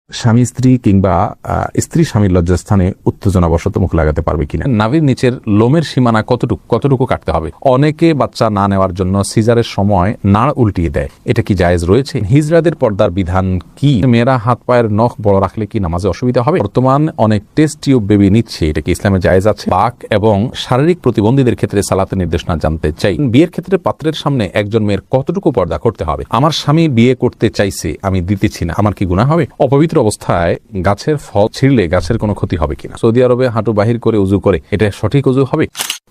স্বামী স্ত্রী কিংবা স্ত্রী স্বামীর লজ্জাস্থানে উত্তেজনাবশত মুখ লাগাতে পারবে কিনা, নাভির নিচের লোমের সীমানা কতটুকু কাটতে হবে। অনেকে বাচ্চা না নেওয়ার জন্য সিজারের সময় নাড় উল্টিয়ে দেয়, এটা কি জায়েজ রয়েছে? হিজড়াদের পর্দার বিধান কি? মেয়েরা হাত পায়ের নখ বড় রাখলে কি নামাজে অসুবিধা হবে? বর্তমান অনেক টেস্ট টিউব বেবি নিচ্ছে, এটা কি ইসলামে জায়েজ আছে? পাক এবং শারীরিক প্রতিবন্ধীদের ক্ষেত্রে সালাতের নির্দেশনা জানতে চাই। বিয়ের ক্ষেত্রে পাত্রের সামনে একজন মেয়ের কতটুকু পর্দা করতে হবে? আমার স্বামী বিয়ে করতে চাইছে, আমি দিতেছি না, আমার কি গুনাহ হবে? অপবিত্র অবস্থায় গাছের ফল ছিঁড়লে গাছের কোনো ক্ষতি হবে কিনা? সৌদি আরবে হাঁটু বাহির করে উজু করে, এটা সঠিক উজু হবে?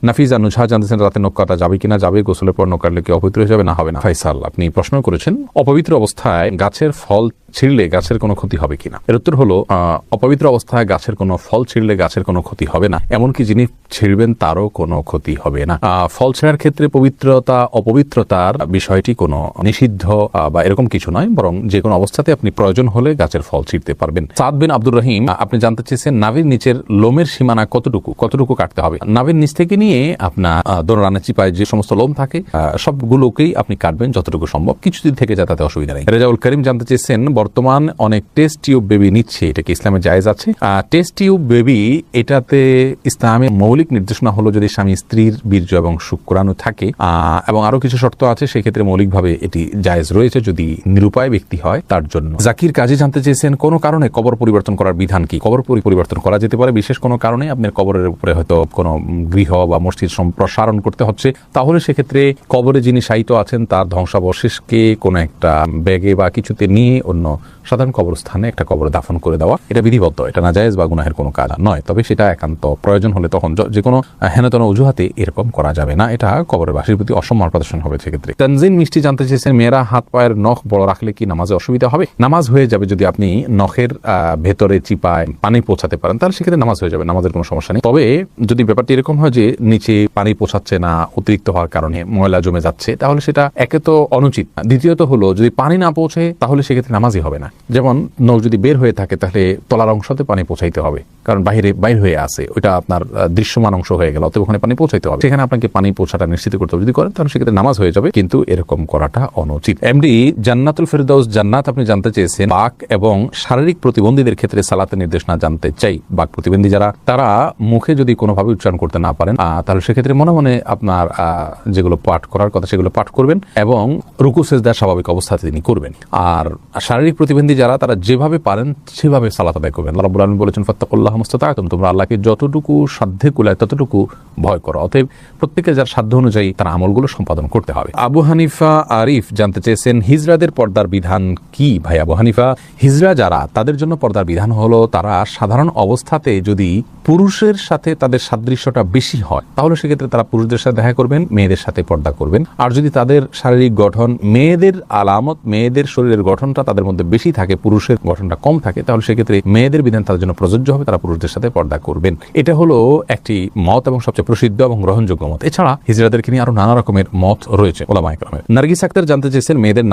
নাফিজা নুজহা জানতেছেন রাতে নখ কাটা যাবে কিনা, যাবে। গোসলের পর নখ কাটলে কি অপবিত্র হয়ে যাবে না হবে না? ফাইসাল আপনি প্রশ্ন করেছেন অপবিত্র অবস্থায় গাছের ফল ছিঁড়লে গাছের কোনো ক্ষতি হবে কিনা। এর উত্তর হলো অপবিত্র অবস্থায় গাছের কোনো ফল ছিঁড়লে গাছের কোনো ক্ষতি হবে না, এমনকি যিনি ছিঁড়বেন তারও কোনো ক্ষতি হবে না। ফল ছেঁড়ার ক্ষেত্রে পবিত্রতা অপবিত্রতার বিষয়টি কোনো নিষিদ্ধ বা এরকম কিছু নয়, বরং যে কোনো অবস্থাতে আপনি প্রয়োজন হলে গাছের ফল ছিঁড়তে পারবেন। সাদ বিন আব্দুর রহিম আপনি জানতে চেয়েছেন নাভির নিচের লোমের সীমানা কতটুকু কাটতে হবে। নাভির নিচ থেকে নিয়ে আপনার দোরানা চিপায় যে সমস্ত লোম থাকে সবগুলোকেই আপনি কাটবেন যতটুকু সম্ভব, কিছুদিন থেকে যায় তাতে অসুবিধা নেই। রেজাউল করিম জানতে চেয়েছেন বর্তমান অনেক টেস্ট টিউব বেবি নিচ্ছে, এটা কি ইসলামে জায়েজ আছে? টেস্ট টিউব বেবি, এটাতে ইসলামের মৌলিক নির্দেশনা হলো যদি স্বামী স্ত্রীর বীর্য এবং শুক্রাণু থাকে এবং আরো কিছু শর্ত আছে, সেক্ষেত্রে মৌলিকভাবে এটি জায়েজ রয়েছে যদি নিরুপায় ব্যক্তি হয় তার জন্য। জাকির কাজী জানতে চেয়েছেন কোন কারণে কবর পরিবর্তন করার বিধান কি? কবর পরিবর্তন করা যেতে পারে বিশেষ কোনো কারণে, আপনার কবরের উপরে হয়তো কোনো গৃহ বা মসজিদ সম্প্রসারণ করতে হচ্ছে, তাহলে সেক্ষেত্রে কবরে যিনি শায়িত আছেন তার ধ্বংসাবশেষকে কোনো একটা ব্যাগে বা কিছুতে নিয়ে অন্য সাধারণ কবরস্থানে একটা কবরে দাফন করে দেওয়া, এটা বিধিবদ্ধ, এটা নাজায়েজ বা গুনাহের কোনো কাজ নয়। তবে সেটা একান্ত প্রয়োজন হলে তখন যে কোনো হেনতন অজুহাতে এরকম করা যাবে না, এটা কবরের বাসীর প্রতি অসম্মান প্রদর্শন হবে সেক্ষেত্রে। তানজিন মিষ্টি জানতে চেয়েছেন মেয়েরা হাত পায়ের নখ বড় রাখলে কি নামাজে অসুবিধা হবে? নামাজ হয়ে যাবে যদি আপনি নখের ভেতরে চিপায় পানি পৌঁছাতে পারেন, তাহলে সেক্ষেত্রে নামাজ হয়ে যাবে, নামাজের কোনো সমস্যা নেই। তবে যদি ব্যাপারটি এরকম হয় যে নিচে পানি পৌঁছাচ্ছে না, অতিরিক্ত হওয়ার কারণে ময়লা জমে যাচ্ছে, তাহলে সেটা একে তো অনুচিত, দ্বিতীয়ত হলো যদি পানি না পৌঁছে তাহলে সেক্ষেত্রে নামাজই হবে না। যেমন নখ যদি বের হয়ে থাকে তাহলে তলার অংশতে পানি পৌঁছাইতে হবে, কারণ বাইর হয়ে আছে, ওইটা আপনার দৃশ্যমান অংশ হয়ে গেল, অতএব ওখানে পানি পৌঁছাইতে হবে, সেখানে আপনাকে পানি পৌঁছাটা নিশ্চিত করতে হবে। যদি করেন তাহলে সেক্ষেত্রে নামাজ হয়ে যাবে, কিন্তু এরকম করাটা অনুচিত। এমডি জান্নাতুল ফেরদাউস জান্নাত আপনি জানতে চেয়েছেন বাক এবং শারীরিক প্রতিবন্ধীদের ক্ষেত্রে সালাতের নির্দেশনা জানতে চাই। বাক প্রতিবন্ধী যারা, তারা মুখে যদি কোনোভাবে উচ্চারণ করতে না পারেন তাহলে সেক্ষেত্রে মনে মনে আপনার যেগুলো পাঠ করার কথা সেগুলো পাঠ করবেন এবং রুকু সেজদার স্বাভাবিক অবস্থাতে তিনি করবেন। আর শারীরিক প্রতিবন্ধী যারা, তারা যেভাবে পারেন সেভাবে সালাত আদায় করবেন। আল্লাহ রাব্বুল আলামিন বলেছেন ফাত্তাকুল্লাহ মাসতাতা'তুম, তোমরা আল্লাহকে যতটুকু সাধ্যে কুলায় ততটুকু ভয় করো। অতএব প্রত্যেকের যার সাধ্য অনুযায়ী তার আমলগুলো সম্পাদন করতে হবে। আবু হানিফা আরিফ জানতে চেয়েছেন হিজড়াদের পর্দার বিধান কি? ভাই আবু হানিফা, হিজড়া যারা, তাদের জন্য পর্দার বিধান হলো তারা সাধারণ অবস্থাতে যদি পুরুষের সাথে তাদের সাদৃশ্যটা বেশি হয় তাহলে সেক্ষেত্রে তারা পুরুষদের সাথে দেখা করবেন, মেয়েদের সাথে পর্দা করবেন। আর যদি তাদের শারীরিক গঠন মেয়েদের আলামত, মেয়েদের শরীরের গঠনটা তাদের মধ্যে বেশি থাকে, পুরুষের গঠনটা কম থাকে, তাহলে সেক্ষেত্রে মেয়েদের বিধান তাদের জন্য প্রযোজ্য হবে, তারা পুরুষদের সাথে পর্দা করবেন। এটা হলো একটি মত এবং সবচেয়ে প্রসিদ্ধ এবং গ্রহণযোগ্য মত। এছাড়া হিজড়াদেরকে নিয়ে আরো নানা রকমের মত রয়েছে ওলামায়ে কেরামের। নার্গিস আক্তার জানতে চেয়েছেন মেয়েদের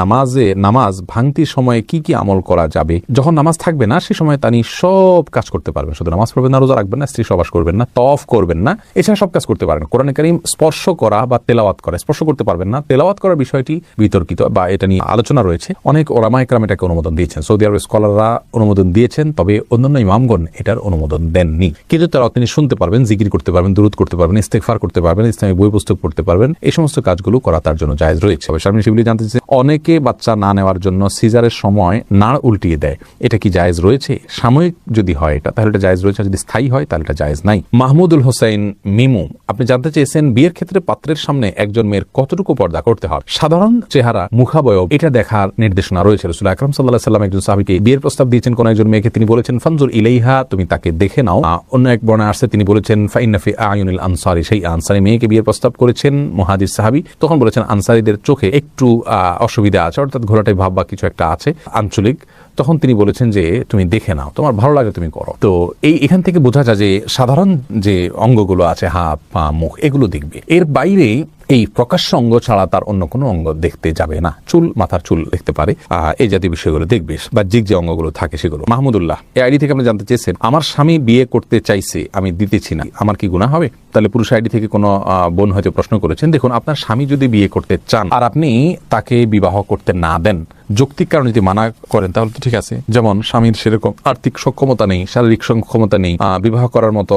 নামাজ ভাঙতির সময় কি কি আমল করা যাবে? যখন নামাজ থাকবে না সেই সময় তিনি সব কাজ করতে পারবেন, শুধু নামাজ পড়বেন না, রোজা রাখবেন না, স্ত্রী সহবাস করবেন না, তওয়াফ করবেন না, এছাড়া সব কাজ করতে পারেন। কোরআনে কারীম স্পর্শ করা বা তেলাওয়াত করা, স্পর্শ করতে পারবেন না, তেলাওয়াত করার বিষয়টি বিতর্কিত বা এটা নিয়ে আলোচনা রয়েছে, অনেক ওলামায়ে কেরাম এটাকে অনুমোদন দিয়েছেন, সৌদি আরবের স্কলাররা অনুমোদন দিয়েছেন, তবে অন্যান্য ইমামগণ এটার অনুমোদন দেননি। কিন্তু তারা তিনি শুনতে পারবেন, জিকির করতে পারবেন, দুরূদ করতে পারবেন, ইস্তেগফার করতে পারবেন, ইসলামিক বই পুস্তক পড়তে পারবেন, এই সমস্ত কাজগুলো করা তার জন্য জায়েজ রয়েছে। শারমিন শিবলি জানতে চাইছেন অনেকে বাচ্চা না নেওয়ার জন্য সিজারের সময় নাড় উল্টিয়ে দেয়, এটা কি জায়েজ রয়েছে? সাময়িক যদি হয় এটা তাহলে এটা জায়েজ রয়েছে, যদি স্থায়ী হয় তাহলে এটা জায়েজ নাই। মাহমুদুল হোসেন মিমু আপনি জানতে চেয়েছেন বিয়ের ক্ষেত্রে পাত্রের সামনে একজন মেয়ের কতটুকু পর্দা করতে হবে? সাধারণ চেহারা, মুখাবয়ব, এটা দেখার নির্দেশনা রয়েছে। রাসূল আকরাম সাল্লাল্লাহু আলাইহি ওয়াসাল্লাম একজন সাহাবীকে বিয়ের প্রস্তাব দিয়েছেন কোন একজন মেয়েকে, তিনি বলেছেন ফানজুর ইলাইহা, তুমি তাকে দেখে নাও। অন্য এক বর্ণনায় আসছে তিনি বলেছেন ফাইন্না ফি আয়ুনিল আনসারি, সেই আনসারি মেয়েকে বিয়ের প্রস্তাব করেছেন মুহাজির সাহাবী, তখন বলেছেন আনসারীদের চোখে একটু অসুবিধা আছে, অর্থাৎ ঘোলাটাই ভাব বা কিছু একটা আছে আঞ্চলিক, তখন তিনি বলেছেন যে তুমি দেখে নাও, তোমার ভালো লাগে তুমি করো। তো এখান থেকে বোঝা যায় যে সাধারণ যে অঙ্গগুলো আছে, হাত পা মুখ, এগুলো দেখবে। এর বাইরে এই প্রকাশ্য অঙ্গ ছাড়া তার অন্য কোনো অঙ্গ দেখতে যাবে না। চুল, মাথার চুল দেখতে পারে, এই জাতীয় বিষয়গুলো দেখবে, বাহ্যিক যে অঙ্গগুলো থাকে সেগুলো। মাহমুদুল্লাহ এই আইডি থেকে আপনি জানতে চেয়েছেন, আমার স্বামী বিয়ে করতে চাইছে, আমি দিতেছি না, আমার কি গুনাহ হবে? তাহলে পুরুষ আইডি থেকে কোনো বোন হয়তো প্রশ্ন করেছেন। দেখুন, আপনার স্বামী যদি বিয়ে করতে চান আর আপনি তাকে বিবাহ করতে না দেন, যৌক্তিক কারণে যদি মানা করেন তাহলে তো ঠিক আছে। যেমন স্বামীর সেরকম আর্থিক সক্ষমতা নেই, শারীরিক সক্ষমতা নেই, বিবাহ করার মতো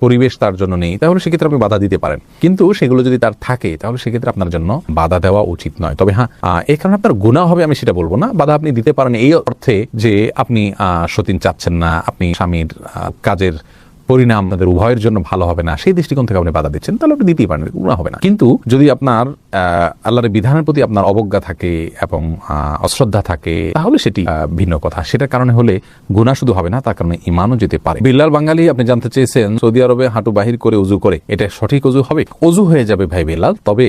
পরিবেশ তার জন্য নেই, তাহলে সেক্ষেত্রে আপনি বাধা দিতে পারেন। কিন্তু সেগুলো যদি তার থাকে তাহলে সেক্ষেত্রে আপনার জন্য বাধা দেওয়া উচিত নয়। তবে হ্যাঁ, এই কারণে আপনার গুনাহ হবে আমি সেটা বলবো না। বাধা আপনি দিতে পারেন এই অর্থে যে আপনি সতীন চাচ্ছেন না, আপনি স্বামীর কাজের পরিণাম আপনাদের উভয়ের জন্য ভালো হবে না, সেই দৃষ্টিকোণ থেকে আপনি বাধা দিচ্ছেন, তাহলে আপনি দিতেই পারেন, গুনাহ হবে না। কিন্তু যদি আপনার আল্লাহর বিধানের প্রতি আপনার অবজ্ঞা থাকে এবং অশ্রদ্ধা থাকে তাহলে সেটি ভিন্ন কথা। সেটার কারণে হলে গুনাহ শুধু হবে না, তার কারণে ঈমানও যেতে পারে। বিল্লাল বাঙালি আপনি জানতে চেয়েছেন, সৌদি আরবে হাঁটু বাহির করে উজু করে এটা সঠিক উজু হবে? উজু হয়ে যাবে ভাই বিল্লাল, তবে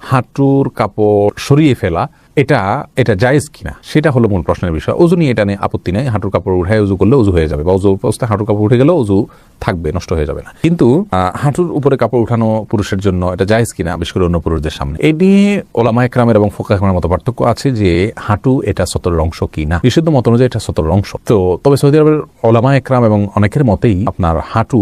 হাঁটুর কাপড় সরিয়ে ফেলা এটা জায়েজ কিনা সেটা হলো মূল প্রশ্নের বিষয়। উজু নিয়ে এটা নিয়ে আপত্তি নেই, হাঁটুর কাপড় উঠায় উজু করলে উজু হয়ে যাবে, বা উজু অবস্থায় হাঁটুর কাপড় উঠে গেলেও উজু থাকবে, নষ্ট হয়ে যাবে না। কিন্তু হাঁটুর উপরে কাপড় উঠানো পুরুষের জন্য এটা জায়েজ কিনা, বিশেষ করে অন্য পুরুষদের সামনে, এই নিয়ে ওলামা একরামের এবং ফুকাহা একরামের মতো পার্থক্য আছে যে হাঁটু এটা সতরের অংশ কিনা। বিশুদ্ধ মত অনুযায়ী এটা সতরের অংশ। তো তবে সৌদি আরবের ওলামা একরাম এবং অনেকের মতেই আপনার হাঁটু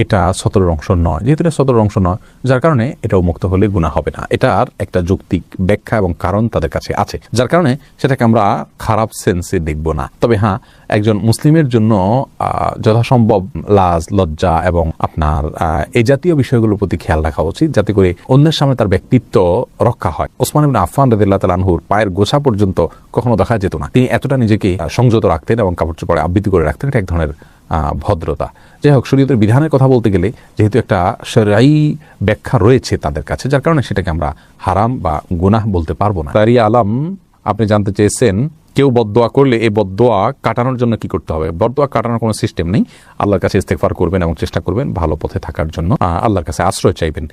এটা সতরের অংশ নয়। যেহেতু এটা সতরের অংশ নয়, যার কারণে এটা উন্মুক্ত হলে গুনাহ হবে না। এটার একটা যৌক্তিক ব্যাখ্যা এবং কারণ তাদের কাছে আছে, যার কারণে সেটাকে আমরা খারাপ সেন্সে দেখব না। তবে হ্যাঁ, একজন মুসলিমের জন্য যথাসম্ভব লাজ, লজ্জা এবং আপনার এই জাতীয় বিষয়গুলোর প্রতি খেয়াল রাখা উচিত, যাতে করে অন্যের সামনে তার ব্যক্তিত্ব রক্ষা হয়। ওসমান ইবনে আফফান রাদিয়াল্লাহু তাআলা আনহুর পায়ের গোছা পর্যন্ত কখনো দেখা যেত না। তিনি এতটা নিজেকে সংযত রাখতেন এবং কাপড় চোপড়ে আবৃত্তি করে রাখতেন। এটা এক ধরনের ভদ্রতা। যাই হোক, শরীয়তের বিধানের কথা বলতে গেলে যেহেতু একটা শরঈ ব্যাখ্যা রয়েছে তাদের কাছে, যার কারণে সেটাকে আমরা হারাম বা গুনাহ বলতে পারবো না। তারিয়া আলম আপনি জানতে চেয়েছেন, কেউ বদদোয়া করলে এই বদদোয়া কাটানোর জন্য কি করতে হবে? বদদোয়া কাটানোর কোনো সিস্টেম নেই। আল্লাহর কাছে ইস্তেগফার করবেন এবং চেষ্টা করবেন ভালো পথে থাকার জন্য, আল্লাহর কাছে আশ্রয় চাইবেন।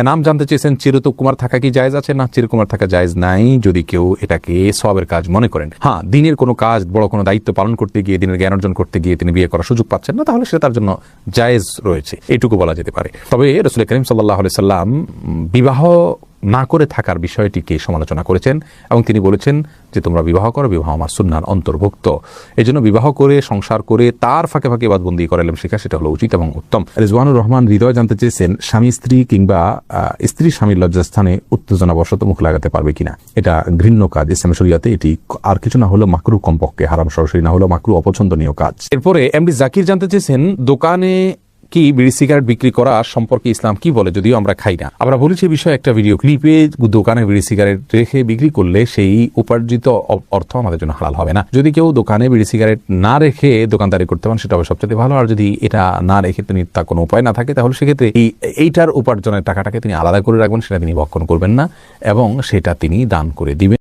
এনাম জানতে চেয়েছেন, চিরকুমার থাকা কি জায়েজ আছে? না, চিরকুমার থাকা জায়েজ নাই, যদি কেউ এটাকে সওয়াবের কাজ মনে করেন। হ্যাঁ, দিনের কোনো কাজ, বড় কোনো দায়িত্ব পালন করতে গিয়ে, দিনের জ্ঞান অর্জন করতে গিয়ে তিনি বিয়ে করার সুযোগ পাচ্ছেন না, তাহলে সেটা তার জন্য জায়েজ রয়েছে, এটুকু বলা যেতে পারে। তবে রাসূল করিম সাল্লাল্লাহু আলাইহি সাল্লাম বিবাহ না করে থাকার বিষয়টিকে সমালোচনা করেছেন এবং তিনি বলেছেন যে তোমরা বিবাহ করো, বিবাহ আমার সুন্নাহর অন্তর্ভুক্ত। এই জন্য বিবাহ করে, সংসার করে, তার ফাঁকে ফাঁকে ইবাদতবন্দি করে এলম শেখা, সেটা হলো উচিত এবং উত্তম। রিজওয়ানুর রহমান হৃদয় জানতে চেয়েছেন, স্বামী স্ত্রী কিংবা স্ত্রী স্বামীর লজ্জাস্থানে উত্তেজনাবশত মুখ লাগাতে পারবে কিনা? এটা ঘৃণ্য কাজ ইসলামী শরীয়তে। এটি আর কিছু না হলো মাকরু, কমপক্ষে হারাম সরাসরি না হলো মাকরু, অপছন্দনীয় কাজ। এরপরে এমডি জাকির জানতে চেয়েছেন, দোকানে কি বিড়ি সিগারেট বিক্রি করা সম্পর্কে ইসলাম কি বলে? যদিও আমরা খাই না, আমরা বলেছি বিষয়ে একটা ভিডিও ক্লিপে, দোকানে বিড়ি সিগারেট রেখে বিক্রি করলে সেই উপার্জিত অর্থ আমাদের জন্য হালাল হবে না। যদি কেউ দোকানে বিড়ি সিগারেট না রেখে দোকানদারি করতে পারেন সেটা হবে সবচেয়ে ভালো। আর যদি এটা না রেখে তিনি তার কোনো উপায় না থাকে, তাহলে সেক্ষেত্রে এইটার উপার্জনের টাকাটাকে তিনি আলাদা করে রাখবেন, সেটা তিনি ভক্ষণ করবেন না এবং সেটা তিনি দান করে দিবেন।